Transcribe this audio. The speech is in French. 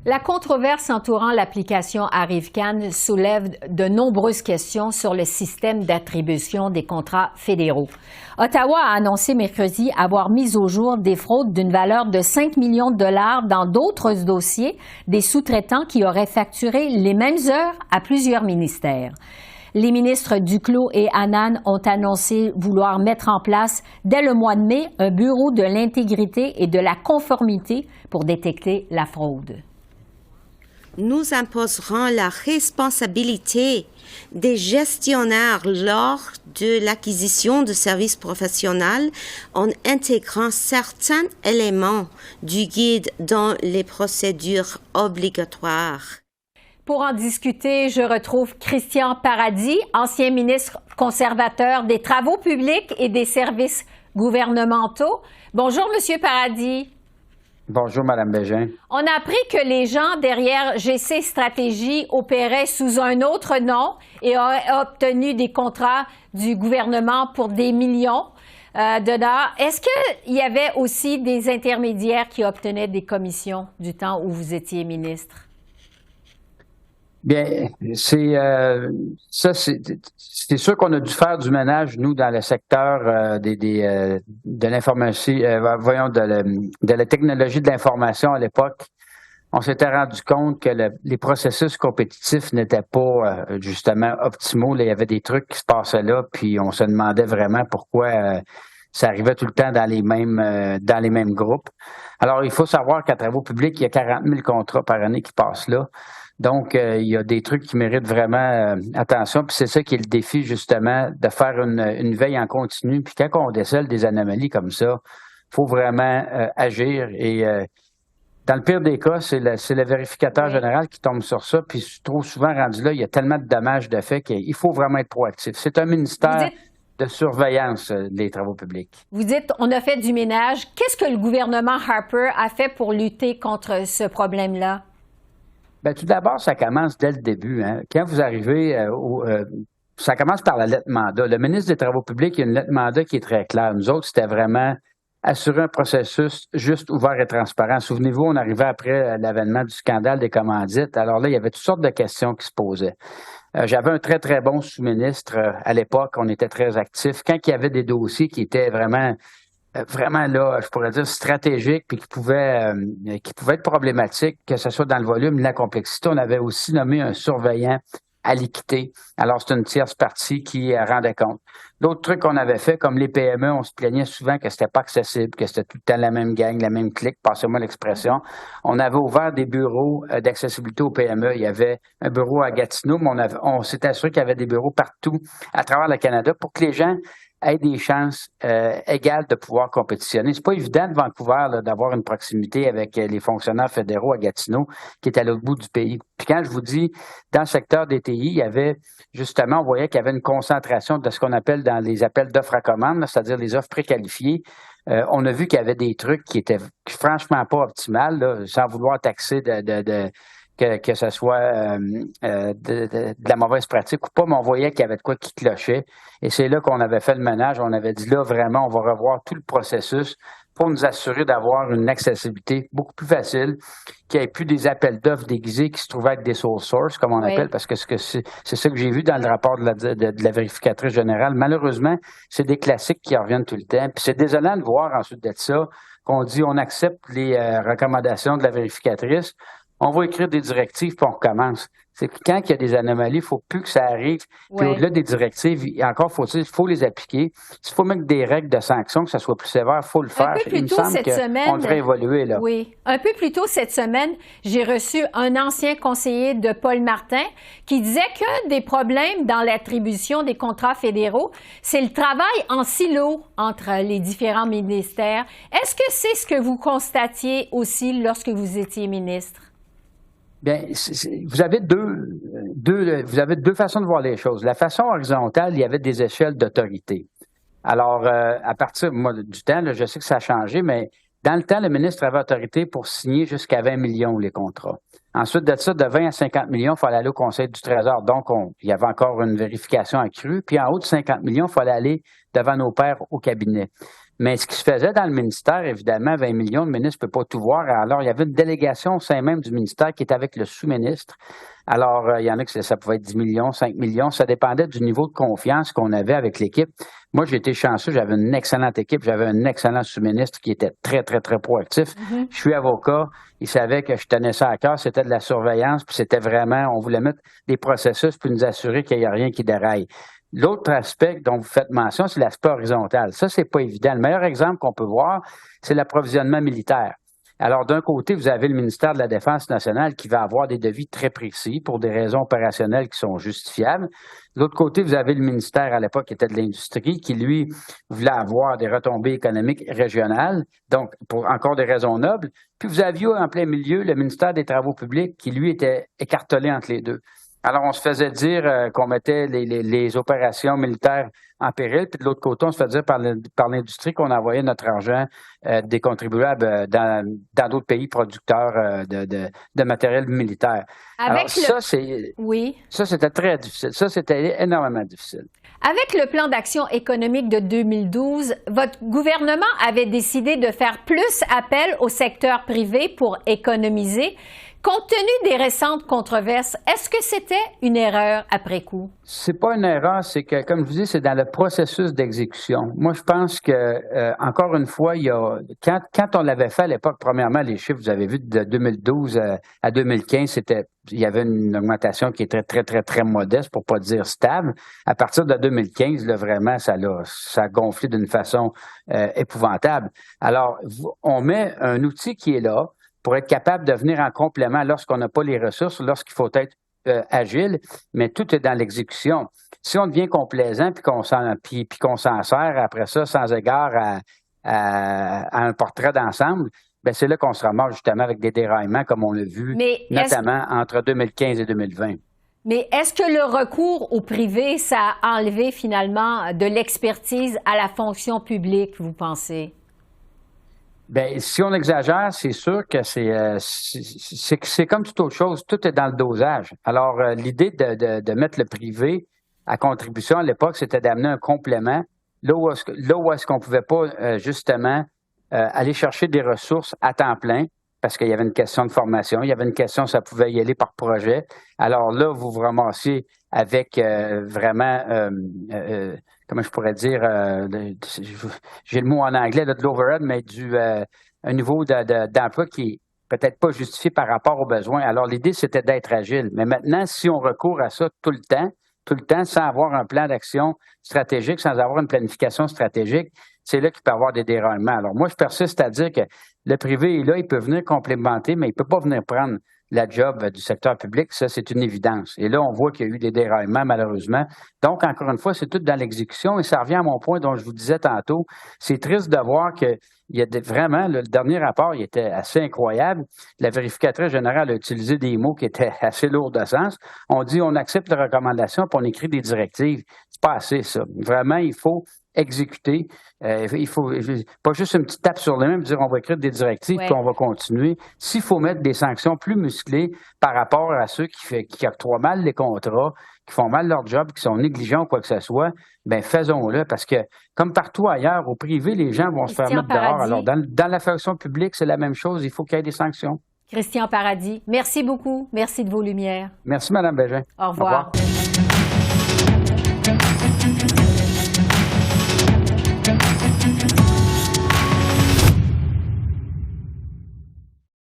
La controverse entourant l'application Arrivcan soulève de nombreuses questions sur le système d'attribution des contrats fédéraux. Ottawa a annoncé mercredi avoir mis au jour des fraudes d'une valeur de 5 millions de dollars dans d'autres dossiers des sous-traitants qui auraient facturé les mêmes heures à plusieurs ministères. Les ministres Duclos et Annan ont annoncé vouloir mettre en place dès le mois de mai un bureau de l'intégrité et de la conformité pour détecter la fraude. Nous imposerons la responsabilité des gestionnaires lors de l'acquisition de services professionnels en intégrant certains éléments du guide dans les procédures obligatoires. Pour en discuter, je retrouve Christian Paradis, ancien ministre conservateur des Travaux publics et des services gouvernementaux. Bonjour, Monsieur Paradis. Bonjour, Mme Bégin. On a appris que les gens derrière GC Stratégie opéraient sous un autre nom et ont obtenu des contrats du gouvernement pour des millions de dollars. Est-ce qu'il y avait aussi des intermédiaires qui obtenaient des commissions du temps où vous étiez ministre? Bien, c'est sûr qu'on a dû faire du ménage, nous, dans le secteur de l'information, de la technologie de l'information à l'époque. On s'était rendu compte que les processus compétitifs n'étaient pas justement optimaux. Là, il y avait des trucs qui se passaient là, puis on se demandait vraiment pourquoi ça arrivait tout le temps dans les mêmes groupes. Alors, il faut savoir qu'à Travaux publics, il y a 40 000 contrats par année qui passent là. Donc, il y a des trucs qui méritent vraiment attention. Puis c'est ça qui est le défi, justement, de faire une veille en continu. Puis quand on décèle des anomalies comme ça, il faut vraiment agir. Et dans le pire des cas, c'est le vérificateur général qui tombe sur ça. Puis trop souvent rendu là, il y a tellement de dommages de fait qu'il faut vraiment être proactif. C'est un ministère de surveillance des travaux publics. Vous dites, on a fait du ménage. Qu'est-ce que le gouvernement Harper a fait pour lutter contre ce problème-là? Bien, tout d'abord, ça commence dès le début. Hein. Quand vous arrivez, ça commence par la lettre mandat. Le ministre des Travaux publics, il y a une lettre mandat qui est très claire. Nous autres, c'était vraiment assurer un processus juste, ouvert et transparent. Souvenez-vous, on arrivait après l'avènement du scandale des commandites. Alors là, il y avait toutes sortes de questions qui se posaient. J'avais un très, très bon sous-ministre à l'époque. On était très actifs. Quand il y avait des dossiers qui étaient vraiment là, je pourrais dire stratégiques, puis qui pouvaient être problématiques, que ce soit dans le volume, la complexité. On avait aussi nommé un surveillant à l'équité. Alors, c'est une tierce partie qui rendait compte. D'autres trucs qu'on avait fait, comme les PME, on se plaignait souvent que c'était pas accessible, que c'était tout le temps la même gang, la même clique, passez-moi l'expression. On avait ouvert des bureaux d'accessibilité aux PME. Il y avait un bureau à Gatineau, mais on s'était assuré qu'il y avait des bureaux partout à travers le Canada pour que les gens aient des chances égales de pouvoir compétitionner. C'est pas évident de Vancouver là, d'avoir une proximité avec les fonctionnaires fédéraux à Gatineau, qui est à l'autre bout du pays. Puis quand je vous dis, dans le secteur des TI, il y avait justement, on voyait qu'il y avait une concentration de ce qu'on appelle dans les appels d'offres à commande, là, c'est-à-dire les offres préqualifiées. On a vu qu'il y avait des trucs qui étaient franchement pas optimales, là, sans vouloir taxer que ce soit de la mauvaise pratique ou pas, mais on voyait qu'il y avait de quoi qui clochait. Et c'est là qu'on avait fait le ménage. On avait dit là, vraiment, on va revoir tout le processus pour nous assurer d'avoir une accessibilité beaucoup plus facile, qu'il n'y ait plus des appels d'offres déguisés qui se trouvaient avec des sole source, comme on appelle, parce que c'est ça que j'ai vu dans le rapport de la vérificatrice générale. Malheureusement, c'est des classiques qui reviennent tout le temps. Puis c'est désolant de voir ensuite de ça qu'on dit on accepte les recommandations de la vérificatrice. On va écrire des directives puis on recommence. C'est que quand il y a des anomalies, il ne faut plus que ça arrive. Puis au-delà des directives, encore il faut les appliquer. S'il faut mettre des règles de sanctions, que ça soit plus sévère, il faut le faire. Un peu plus tôt cette semaine, on devrait évoluer, là. Oui. Un peu plus tôt cette semaine, j'ai reçu un ancien conseiller de Paul Martin qui disait que des problèmes dans l'attribution des contrats fédéraux, c'est le travail en silo entre les différents ministères. Est-ce que c'est ce que vous constatiez aussi lorsque vous étiez ministre? Bien, vous avez deux façons de voir les choses. La façon horizontale, il y avait des échelles d'autorité. Alors, à partir du temps, là, je sais que ça a changé, mais dans le temps, le ministre avait autorité pour signer jusqu'à 20 millions les contrats. Ensuite de ça, de 20 à 50 millions, il fallait aller au Conseil du Trésor. Donc, il y avait encore une vérification accrue. Puis en haut de 50 millions, il fallait aller devant nos pairs au cabinet. Mais ce qui se faisait dans le ministère, évidemment, 20 millions, le ministre ne peut pas tout voir. Alors, il y avait une délégation au sein même du ministère qui était avec le sous-ministre. Alors, il y en a que ça pouvait être 10 millions, 5 millions. Ça dépendait du niveau de confiance qu'on avait avec l'équipe. Moi, j'ai été chanceux. J'avais une excellente équipe. J'avais un excellent sous-ministre qui était très, très, très proactif. Je suis avocat. Il savait que je tenais ça à cœur. C'était de la surveillance. Puis c'était vraiment, on voulait mettre des processus pour nous assurer qu'il n'y a rien qui déraille. L'autre aspect dont vous faites mention, c'est l'aspect horizontal. Ça, c'est pas évident. Le meilleur exemple qu'on peut voir, c'est l'approvisionnement militaire. Alors, d'un côté, vous avez le ministère de la Défense nationale qui va avoir des devis très précis pour des raisons opérationnelles qui sont justifiables. De l'autre côté, vous avez le ministère à l'époque qui était de l'Industrie qui, lui, voulait avoir des retombées économiques régionales, donc pour encore des raisons nobles. Puis vous aviez en plein milieu le ministère des Travaux publics qui, lui, était écartelé entre les deux. Alors, on se faisait dire qu'on mettait les opérations militaires en péril, puis de l'autre côté, on se faisait dire par l'industrie qu'on envoyait notre argent des contribuables dans d'autres pays producteurs de matériel militaire. Alors, ça, c'était très difficile. Ça, c'était énormément difficile. Avec le plan d'action économique de 2012, votre gouvernement avait décidé de faire plus appel au secteur privé pour économiser. Compte tenu des récentes controverses, est-ce que c'était une erreur après coup? C'est pas une erreur, c'est que, comme je vous dis, c'est dans le processus d'exécution. Moi, je pense que, encore une fois, quand on l'avait fait à l'époque, premièrement, les chiffres, vous avez vu, de 2012 à 2015, il y avait une augmentation qui était très, très, très modeste, pour pas dire stable. À partir de 2015, là, vraiment, ça a gonflé d'une façon épouvantable. Alors, on met un outil qui est là, pour être capable de venir en complément lorsqu'on n'a pas les ressources, lorsqu'il faut être agile, mais tout est dans l'exécution. Si on devient complaisant puis qu'on s'en sert après ça sans égard à un portrait d'ensemble, ben c'est là qu'on se ramasse justement avec des déraillements comme on l'a vu, notamment entre 2015 et 2020. Mais est-ce que le recours au privé, ça a enlevé finalement de l'expertise à la fonction publique, vous pensez? Bien, si on exagère, c'est sûr que c'est comme toute autre chose. Tout est dans le dosage. Alors, l'idée de mettre le privé à contribution à l'époque, c'était d'amener un complément là où est-ce qu'on pouvait pas, justement, aller chercher des ressources à temps plein, parce qu'il y avait une question de formation, il y avait une question, ça pouvait y aller par projet. Alors là, vous vous ramassiez avec vraiment, comment je pourrais dire, j'ai le mot en anglais, là, de l'overhead, mais un niveau d'emploi qui est peut-être pas justifié par rapport aux besoins. Alors l'idée, c'était d'être agile. Mais maintenant, si on recourt à ça tout le temps, sans avoir un plan d'action stratégique, sans avoir une planification stratégique, c'est là qu'il peut y avoir des déraillements. Alors moi, je persiste à dire que le privé est là, il peut venir complémenter, mais il ne peut pas venir prendre la job du secteur public. Ça, c'est une évidence. Et là, on voit qu'il y a eu des déraillements, malheureusement. Donc, encore une fois, c'est tout dans l'exécution. Et ça revient à mon point dont je vous disais tantôt. C'est triste de voir que il y a vraiment, le dernier rapport, il était assez incroyable. La vérificatrice générale a utilisé des mots qui étaient assez lourds de sens. On dit, on accepte les recommandations, puis on écrit des directives. C'est pas assez, ça. Vraiment, il faut exécuter. Il faut pas juste une petite tape sur les mains, dire on va écrire des directives puis on va continuer. S'il faut mettre des sanctions plus musclées par rapport à ceux qui octroient mal les contrats, qui font mal leur job, qui sont négligents ou quoi que ce soit, ben faisons-le parce que comme partout ailleurs, au privé, les gens vont se faire mettre dehors. Alors dans la fonction publique, c'est la même chose. Il faut qu'il y ait des sanctions. Christian Paradis, merci beaucoup. Merci de vos lumières. Merci, Mme Bégin. Au revoir.